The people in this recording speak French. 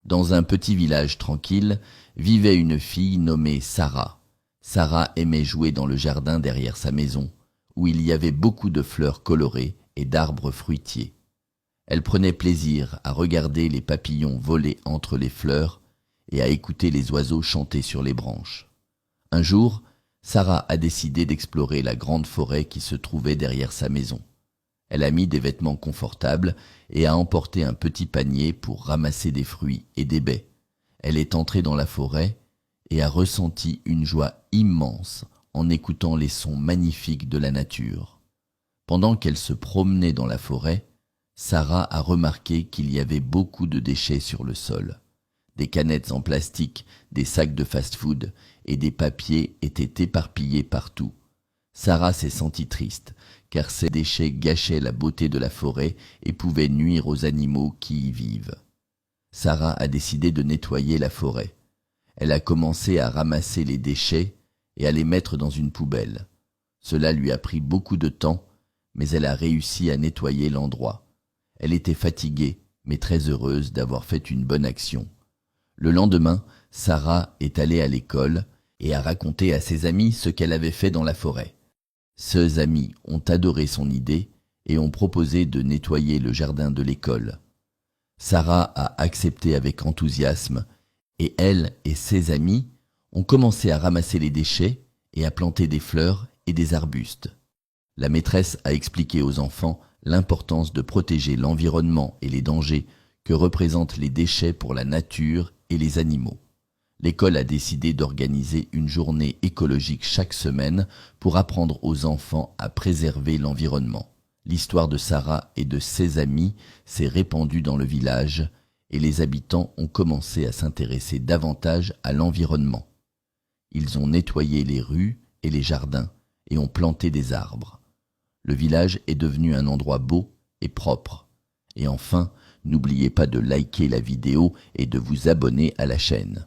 Dans un petit village tranquille, vivait une fille nommée Sarah. Sarah aimait jouer dans le jardin derrière sa maison, où il y avait beaucoup de fleurs colorées et d'arbres fruitiers. Elle prenait plaisir à regarder les papillons voler entre les fleurs et à écouter les oiseaux chanter sur les branches. Un jour, Sarah a décidé d'explorer la grande forêt qui se trouvait derrière sa maison. Elle a mis des vêtements confortables et a emporté un petit panier pour ramasser des fruits et des baies. Elle est entrée dans la forêt et a ressenti une joie immense en écoutant les sons magnifiques de la nature. Pendant qu'elle se promenait dans la forêt, Sarah a remarqué qu'il y avait beaucoup de déchets sur le sol. Des canettes en plastique, des sacs de fast-food et des papiers étaient éparpillés partout. Sarah s'est sentie triste, car ces déchets gâchaient la beauté de la forêt et pouvaient nuire aux animaux qui y vivent. Sarah a décidé de nettoyer la forêt. Elle a commencé à ramasser les déchets et à les mettre dans une poubelle. Cela lui a pris beaucoup de temps, mais elle a réussi à nettoyer l'endroit. Elle était fatiguée, mais très heureuse d'avoir fait une bonne action. Le lendemain, Sarah est allée à l'école et a raconté à ses amis ce qu'elle avait fait dans la forêt. Ses amis ont adoré son idée et ont proposé de nettoyer le jardin de l'école. Sarah a accepté avec enthousiasme et elle et ses amis ont commencé à ramasser les déchets et à planter des fleurs et des arbustes. La maîtresse a expliqué aux enfants l'importance de protéger l'environnement et les dangers que représentent les déchets pour la nature et les animaux. L'école a décidé d'organiser une journée écologique chaque semaine pour apprendre aux enfants à préserver l'environnement. L'histoire de Sarah et de ses amis s'est répandue dans le village et les habitants ont commencé à s'intéresser davantage à l'environnement. Ils ont nettoyé les rues et les jardins et ont planté des arbres. Le village est devenu un endroit beau et propre. Et enfin, n'oubliez pas de liker la vidéo et de vous abonner à la chaîne.